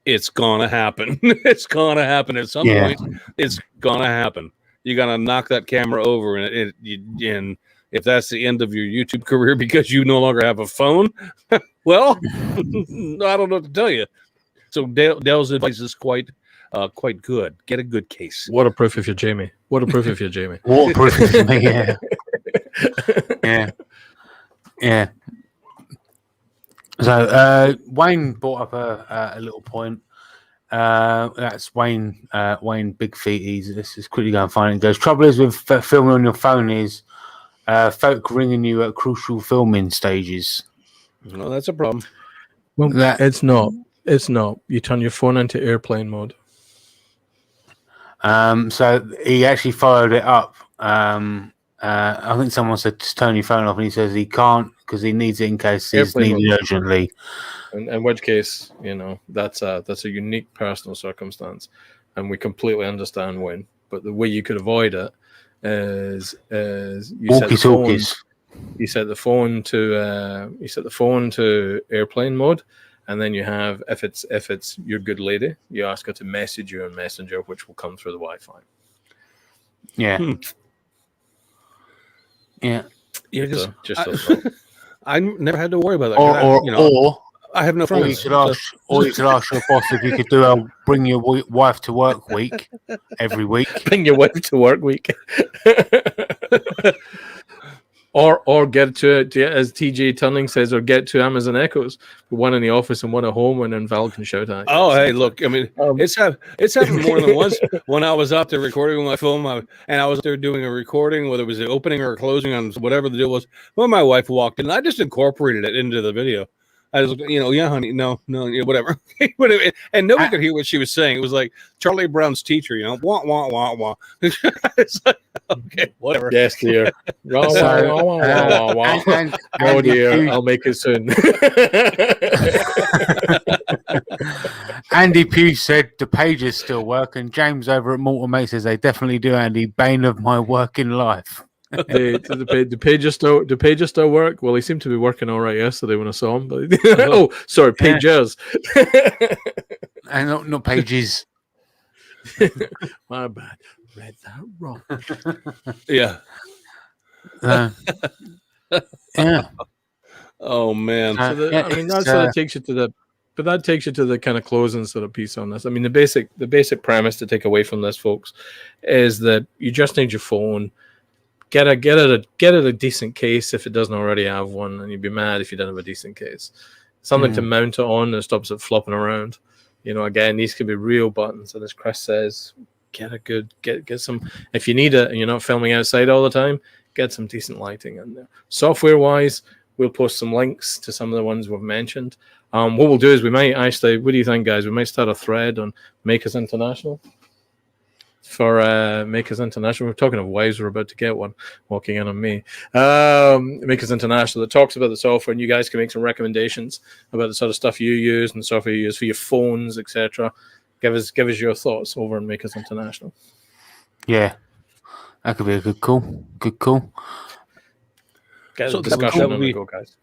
it's going to happen. It's going to happen at some point. It's going to happen. You got to knock that camera over. And if that's the end of your YouTube career because you no longer have a phone, well, I don't know what to tell you. So Dale's advice is quite good. Get a good case. Waterproof if you're Jamie. Waterproof if you're Jamie. Waterproof if you're me, yeah. Yeah. So Wayne brought up a little point. That's Wayne Big Feet. This is quickly going to find it. He goes, trouble is with filming on your phone is folk ringing you at crucial filming stages. Well, that's a problem. Well, it's not. It's not. You turn your phone into airplane mode. So he actually followed it up. I think someone said just turn your phone off, and he says he can't because he needs it in case it's needed urgently. In which case, that's a unique personal circumstance, and we completely understand when. But the way you could avoid it is you set the phone to airplane mode. And then you have, if it's your good lady, you ask her to message you on Messenger, which will come through the Wi-Fi. Yeah. Yeah. I never had to worry about that. Or I have no friends. Or you could ask your boss if you could do a bring your wife to work week every week. Bring your wife to work week. Or get to it, as TJ Turning says, or get to Amazon Echoes, one in the office and one at home, and then Val can shout at you. Oh, hey, look, I mean, it's happened more than once. When I was out there recording with my film, and I was there doing a recording, whether it was the opening or closing on whatever the deal was, when my wife walked in, I just incorporated it into the video. I was, yeah, honey, no, whatever. And nobody could hear what she was saying. It was like Charlie Brown's teacher, wah, wah, wah, wah. It's like, okay, whatever. Yes, dear. Oh, dear, I'll make it soon. Andy Pugh said the pages still work, and James over at Mortal Mate says they definitely do, Andy. Bane of my working life. The pages still work. Well, he seemed to be working all right yesterday when I saw him. But pages. And not pages. My bad. Read that wrong. Yeah. Yeah. Oh man. That sort of takes you to the. But that takes you to the kind of closing sort of piece on this. I mean, the basic premise to take away from this, folks, is that you just need your phone. Get it a decent case if it doesn't already have one, and you'd be mad if you don't have a decent case. Something to mount it on that stops it flopping around. Again, these could be real buttons. And as Chris says, get some. If you need it and you're not filming outside all the time, get some decent lighting in there. Software wise, we'll post some links to some of the ones we've mentioned. What we'll do is we might actually. What do you think, guys? We might start a thread on Makers International. For Makers International, we're talking of wives. We're about to get one walking in on me. Makers International that talks about the software, and you guys can make some recommendations about the sort of stuff you use and software you use for your phones, etc. Give us your thoughts over on Makers International. Yeah, that could be a good call. Get a discussion on the go, guys.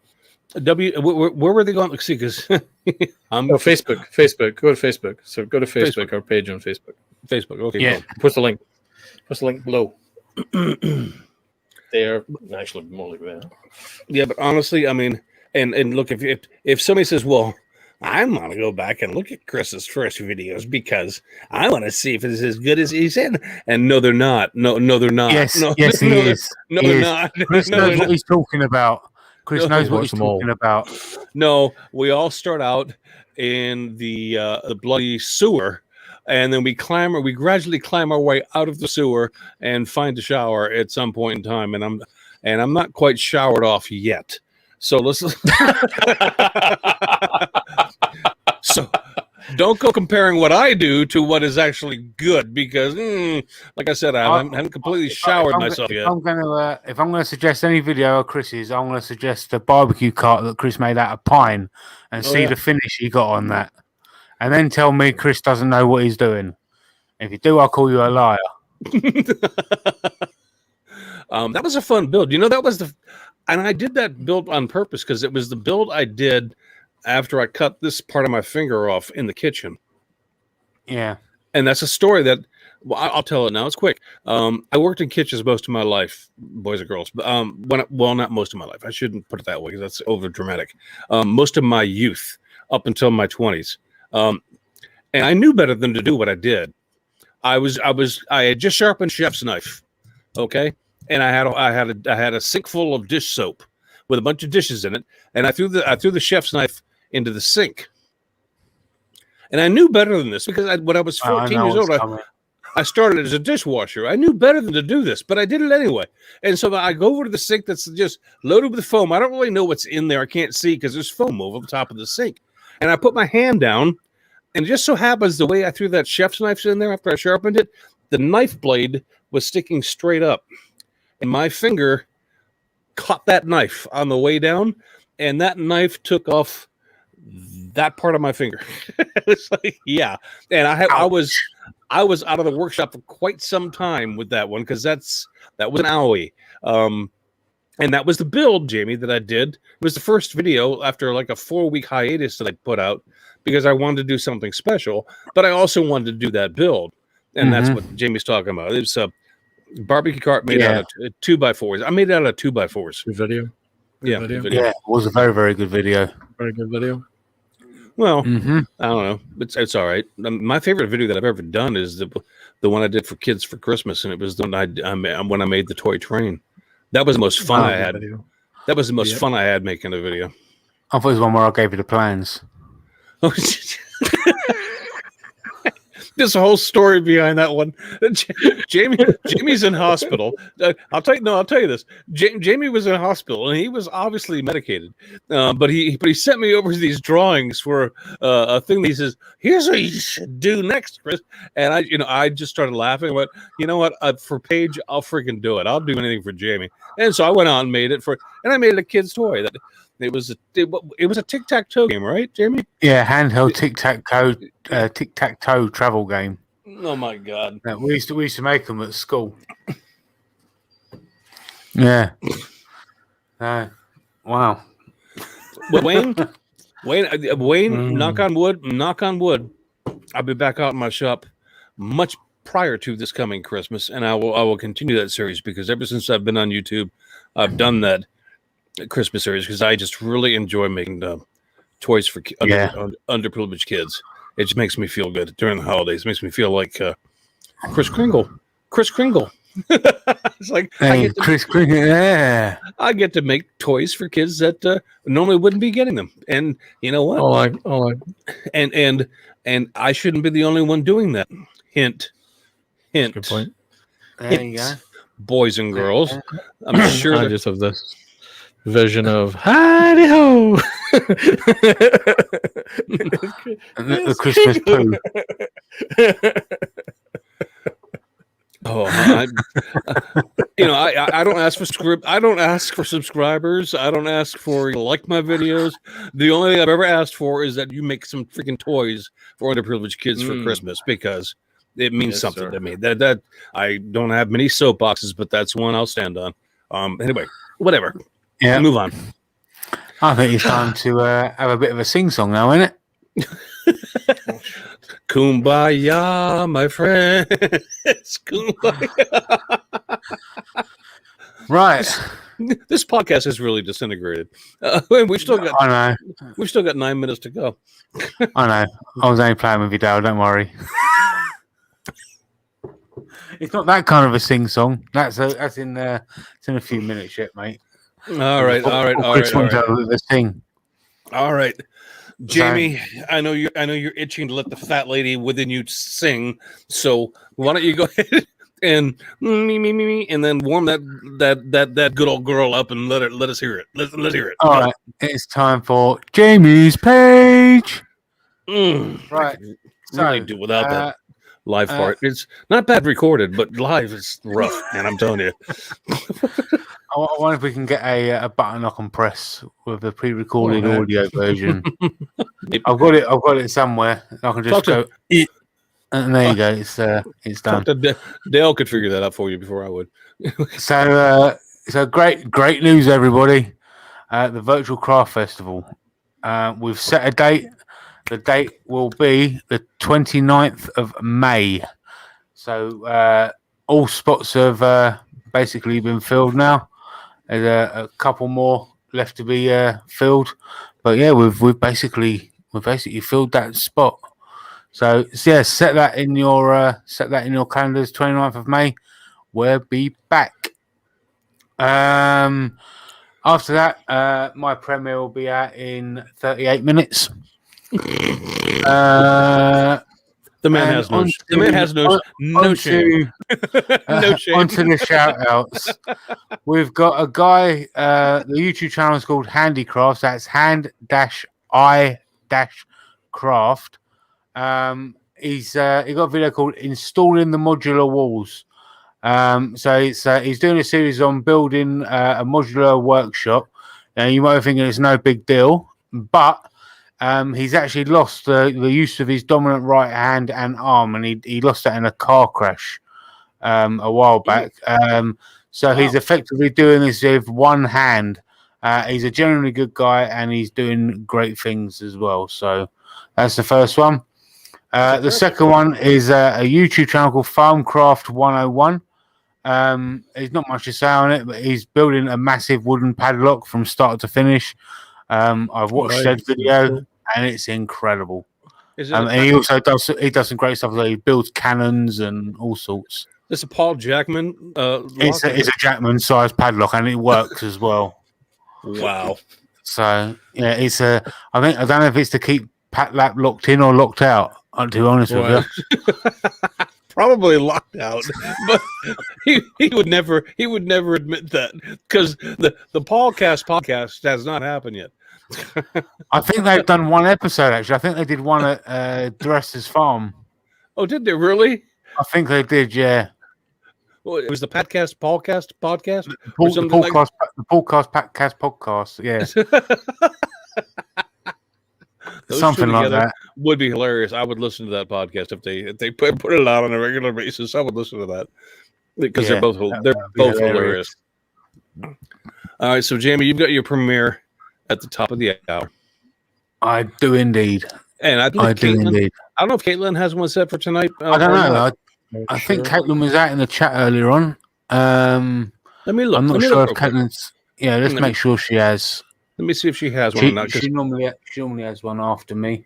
Where were they going? Let's see, because Facebook. Go to Facebook. So go to Facebook. Our page on Facebook. Facebook. Okay. Yeah. Post the link. Post the link below. They're actually more like that. Yeah, but honestly, I mean, and look, if somebody says, "Well, I want to go back and look at Chris's first videos because I want to see if it's as good as he said," and no, they're not. No, they're not. Yes, no, yes, he is. No, they're not. Chris knows what he's talking about. Chris knows what he's talking about. No, we all start out in the bloody sewer. And then we gradually climb our way out of the sewer and find a shower at some point in time. And I'm not quite showered off yet. So let's don't go comparing what I do to what is actually good because, like I said, I haven't completely showered myself yet. If I'm gonna suggest any video of Chris's, I'm gonna suggest the barbecue cart that Chris made out of pine, and see the finish he got on that, and then tell me Chris doesn't know what he's doing. If you do, I'll call you a liar. That was a fun build. That was and I did that build on purpose because it was the build I did after I cut this part of my finger off in the kitchen. Yeah. And that's a story that, well, I'll tell it now. It's quick. I worked in kitchens most of my life, boys and girls. Not most of my life. I shouldn't put it that way because that's over dramatic. Most of my youth up until my 20s. And I knew better than to do what I did. I had just sharpened chef's knife. Okay. And I had a sink full of dish soap with a bunch of dishes in it. And I threw the chef's knife into the sink. And I knew better than this because when I was 14 years old, I started as a dishwasher. I knew better than to do this, but I did it anyway. And so I go over to the sink that's just loaded with foam. I don't really know what's in there. I can't see because there's foam over the top of the sink. And I put my hand down, and it just so happens the way I threw that chef's knife in there after I sharpened it, the knife blade was sticking straight up. And my finger caught that knife on the way down, and that knife took off that part of my finger. It's like, yeah. And I was out of the workshop for quite some time with that one because that was an owie. And that was the build, Jamie, that I did. It was the first video after like a 4-week hiatus that I put out because I wanted to do something special, but I also wanted to do that build. And that's what Jamie's talking about. It's a barbecue cart made out of 2x4s. I made it out of 2x4s. Good video. Yeah, Video. video. Yeah, it was a very, very good video. Very good video. Well, I don't know. It's all right. My favorite video that I've ever done is the one I did for kids for Christmas, and it was the one when I made the toy train. That was the most fun I had. Video. That was the most fun I had making a video. I thought it was one where I gave you the plans. There's a whole story behind that one. Jamie's in hospital. I'll tell you this. Jamie was in hospital and he was obviously medicated. But he sent me over these drawings for a thing. He says, "Here's what you should do next, Chris." And I just started laughing. I went, you know what? For Paige, I'll freaking do it. I'll do anything for Jamie. And so I went on and made it and I made it a kid's toy. It was a tic-tac-toe game, right, Jamie? Yeah, handheld tic-tac-toe travel game. Oh my God! We used to make them at school. Yeah. Wow. Wayne, knock on wood. I'll be back out in my shop much prior to this coming Christmas, and I will continue that series because ever since I've been on YouTube, I've done that Christmas series because I just really enjoy making toys for underprivileged kids. It just makes me feel good during the holidays. It makes me feel like Kris Kringle. It's like Kris Kringle. Yeah, I get to make toys for kids that normally wouldn't be getting them. And you know what? And I shouldn't be the only one doing that. Hint. Good point. There you go. Boys and girls. I'm sure I just have this vision of hidey ho. The Christmas poo. I don't ask for script. I don't ask for subscribers. I don't ask for like my videos. The only thing I've ever asked for is that you make some freaking toys for underprivileged kids for Christmas because it means something to me. That I don't have many soapboxes, but that's one I'll stand on. Anyway, whatever. Yeah, move on. I think it's time to have a bit of a sing-song now, isn't it? Kumbaya, my friend. It's kumbaya. Right. This podcast has really disintegrated. We've still got. I know. We've still got 9 minutes to go. I know. I was only playing with you, Dale. Don't worry. It's not that kind of a sing-song. That's in a few minutes yet, mate. All right. All right, Jamie. I know you're itching to let the fat lady within you sing. So why don't you go ahead and me, and then warm that good old girl up and let us hear it. Let's hear it. All right, it's time for Jamie's page. Right. I could really So, do without that live part. It's not bad recorded, but live is rough, man. I'm telling you. I wonder if we can get a button I can press with the pre-recorded audio version. I've got it somewhere. I can just go. And there you go. It's done. Dale could figure that out for you before I would. So great news, everybody. The Virtual Craft Festival. We've set a date. The date will be the 29th of May. So all spots have basically been filled now. There's a couple more left to be filled, but yeah, we've basically filled that spot. So yeah, set that in your calendars. 29th of May. We'll be back. After that, my premiere will be out in 38 minutes. The man has no shame. No shame. Onto the shout outs. We've got a guy, the YouTube channel is called Handicrafts. That's hand-i-craft. He got a video called Installing the Modular Walls. So he's doing a series on building a modular workshop. Now you might be thinking it's no big deal, but he's actually lost the use of his dominant right hand and arm, and he lost that in a car crash a while back. So he's effectively doing this with one hand. He's a genuinely good guy, and he's doing great things as well. So that's the first one. The second one is a YouTube channel called Farmcraft 101. There's not much to say on it, but he's building a massive wooden padlock from start to finish. I've watched that video, and it's incredible. And he also does some great stuff. Like he builds cannons and all sorts. It's a Paul Jackman. It's a Jackman sized padlock, and it works as well. Wow. So yeah, it's I don't know if it's to keep Pat Lap locked in or locked out. To be honest with you. Probably locked out, but he would never admit that, because the podcast has not happened yet. I think they've done one episode actually. I think they did one at Dresser's Farm. Oh, did they really? I think they did, yeah. Well, it was the podcast. The podcast, yeah. Something like that would be hilarious. I would listen to that podcast if they put it out on a regular basis. I would listen to that because they're both hilarious. All right, so Jamie, you've got your premiere at the top of the hour. I do indeed, and I do indeed. I don't know if Caitlin has one set for tonight. I don't know. I think Caitlin was out in the chat earlier on. Let me look. I'm not sure if Caitlin's. Yeah, let's make sure she has. Let me see if she has one. She normally has one after me,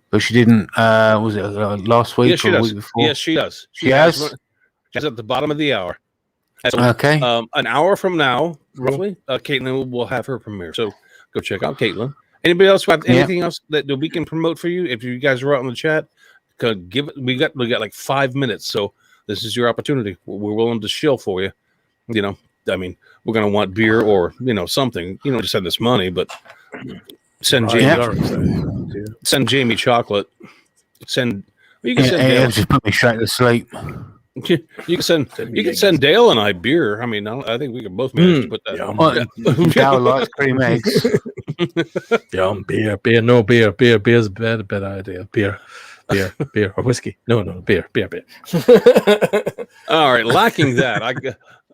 but she didn't. Was it last week or the week before? Yes, she does. She has. She's at the bottom of the hour. So, okay. An hour from now, roughly, Caitlin will have her premiere. So go check out Caitlin. Anybody else have anything else that we can promote for you? If you guys are out in the chat, give it. We got like 5 minutes, so this is your opportunity. We're willing to shill for you. You know, I mean, we're gonna want beer or something. To send us money, but send Jamie chocolate. You can send Dale. Just put me straight to sleep. You can send Dale and I beer. I mean, I think we can both manage to put that. Dale likes cream eggs. Beer. No beer. Beer's a bad idea. Beer, or whiskey. No, beer. All right, lacking that,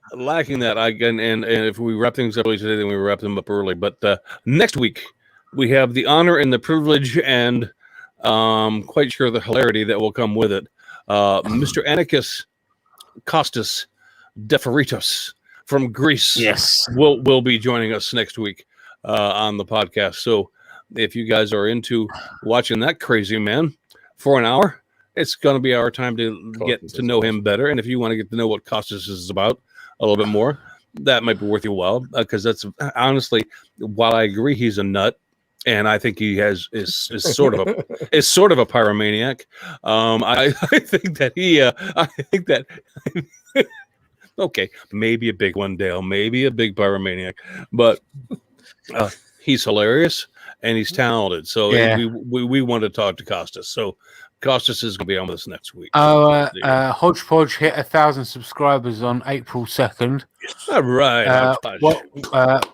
and if we wrap things up early today, then we wrap them up early. But next week we have the honor and the privilege, and quite sure the hilarity that will come with it. Mr. Anarchus Kostas Deferitos from Greece, will be joining us next week on the podcast. So if you guys are into watching that crazy man for an hour, it's going to be our time to get to know him better. And if you want to get to know what Kostas is about a little bit more, that might be worth your while, because that's honestly, while I agree he's a nut, and I think he is sort of a pyromaniac. I think that okay, maybe a big one, Dale, maybe a big pyromaniac, but he's hilarious, and he's talented. So Yeah. we want to talk to Costas. So Costas is going to be on with us next week. Oh, Hodgepodge hit 1,000 subscribers on April 2nd. All right.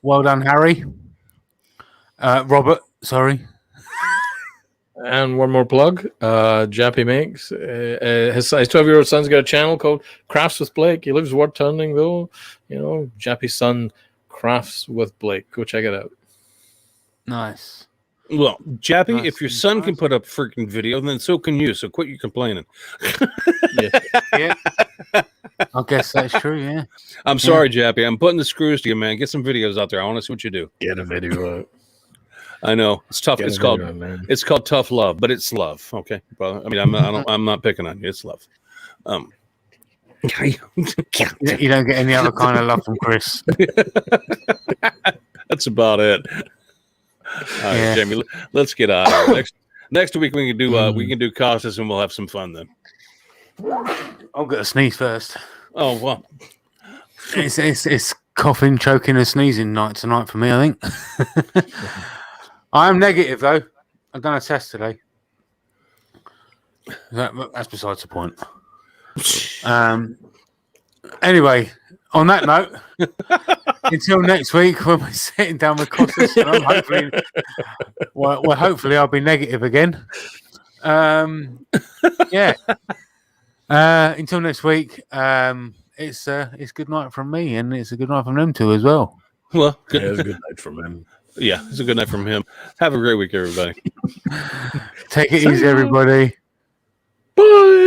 Well done, Harry. Robert, sorry. And one more plug. Jappy makes his 12-year-old son's got a channel called Crafts with Blake. He lives word turning though. You know, Jappy's son crafts with Blake. Go check it out. Nice. Well, Jappy, Nice. if your son can put up a freaking video, then so can you. So quit your complaining. Yeah. I guess that's true, yeah. I'm sorry, Jappy. I'm putting the screws to you, man. Get some videos out there. I want to see what you do. Get a video out. I know it's tough. It's called tough love, but it's love. Okay, brother. I mean, I'm not picking on you. It's love. You don't get any other kind of love from Chris. That's about it. All right, Jamie, let's get out of here. Next week we can do Costas and we'll have some fun then. I'll get a sneeze first. Oh well, it's coughing, choking, and sneezing night tonight for me. I think. I am negative though. I've done a test today. That's besides the point. Anyway, on that note, until next week when we're sitting down with Costas, and hopefully I'll be negative again. Yeah. Until next week, it's good night from me, and it's a good night from them too as well. Well, it's a good night from him. Yeah, it's a good night from him. Have a great week, everybody. Take it easy, everybody. Bye.